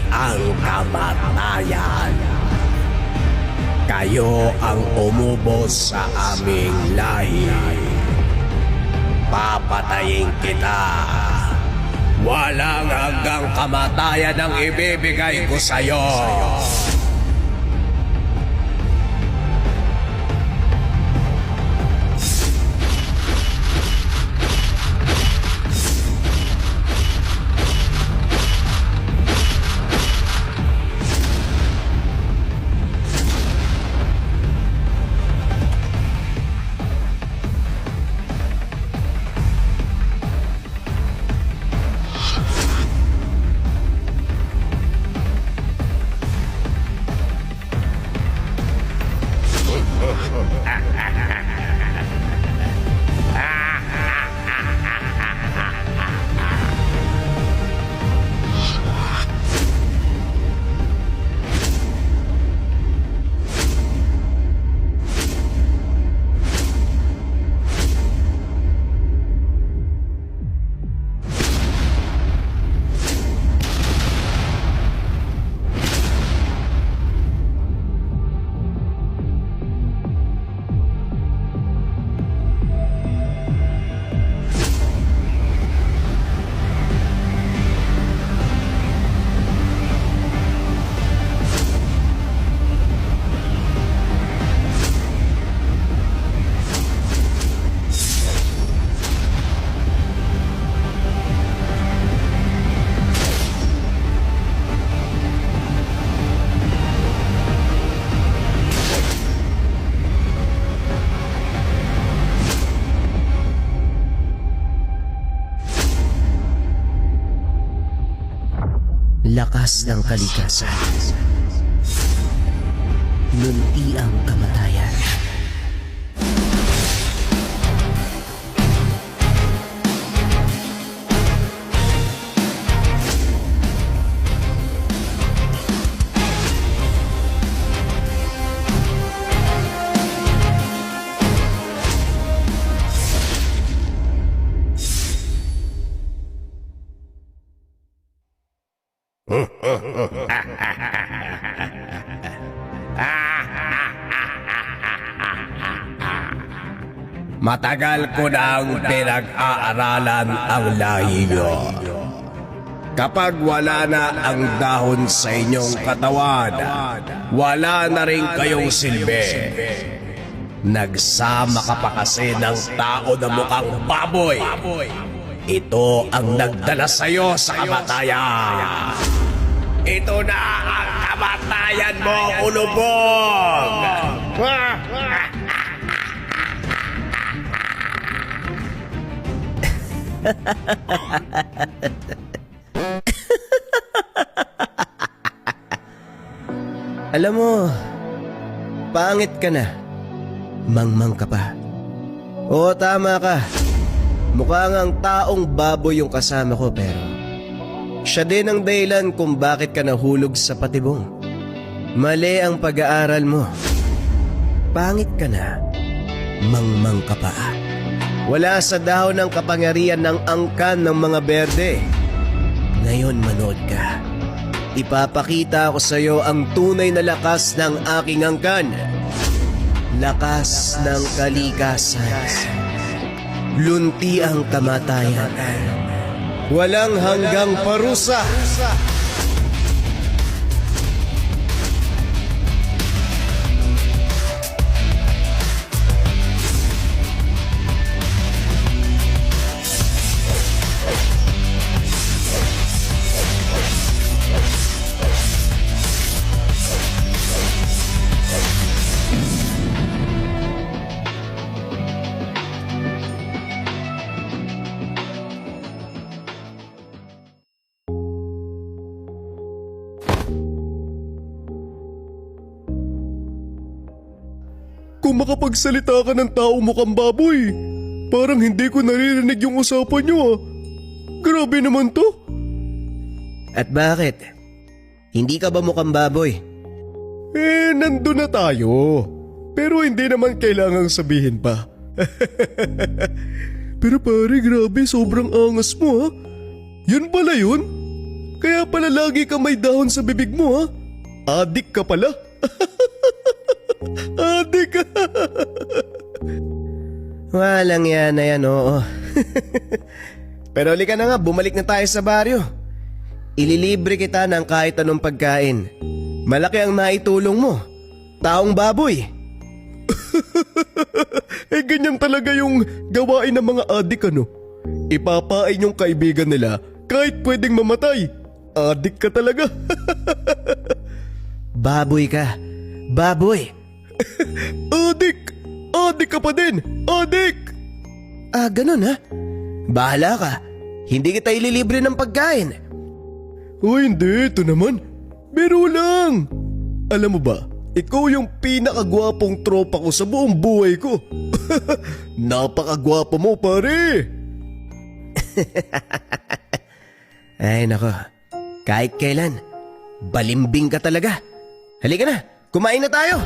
ang kamatayan. Kayo ang umubos sa aming lahi. Papatayin kita. Walang hanggang kamatayan ang ibibigay ko sa'yo. Lakas ng kalikasan. Lunti ang kamatayan. Matagal ko nang pinag-aaralan ang lahi niyo. Kapag wala na ang dahon sa inyong katawan, wala na rin kayong silbi. Nagsama ka pa kasi ng tao na mukhang baboy. Ito ang nagdala sa'yo sa kamatayan. Ito na ang kamatayan mo, ulubog! Alam mo, pangit ka na. Mangmang ka pa. Oo, tama ka. Mukha ngang taong baboy yung kasama ko pero siya din ang dahilan kung bakit ka nahulog sa patibong. Mali ang pag-aaral mo. Pangit ka na. Mangmang ka pa. Wala sa dahon ng kapangyarihan ng angkan ng mga berde. Ngayon manood ka. Ipapakita ko sa iyo ang tunay na lakas ng aking angkan. Lakas ng kalikasan. Lunti ang kamatayan. Walang hanggang parusa. Kung makapagsalita ka ng taong mukhang baboy, parang hindi ko naririnig yung usapan nyo ah. Grabe naman to. At bakit? Hindi ka ba mukhang baboy? Nandun na tayo. Pero hindi naman kailangang sabihin pa. Pero pare, grabe, sobrang angas mo ha. Yun pala yun? Kaya pala lagi ka may dahon sa bibig mo, ha? Adik ka pala. Adik ka. Walang yan na yan, oo. Pero halika na nga, bumalik na tayo sa baryo. Ililibre kita ng kahit anong pagkain. Malaki ang naitulong mo. Taong baboy. Ganyan talaga yung gawain ng mga adik, ano? Ipapain yung kaibigan nila kahit pwedeng mamatay. Adik ka talaga. Baboy ka. Baboy. Adik! Adik ka pa din! Adik! Ah, ganun ha? Bahala ka. Hindi kita ililibre ng pagkain. Hindi. Ito naman. Biro lang. Alam mo ba, ikaw yung pinakagwapong tropa ko sa buong buhay ko. Napakagwapo mo, pare. Ay nako, kahit kailan, balimbing ka talaga. Halika na, kumain na tayo.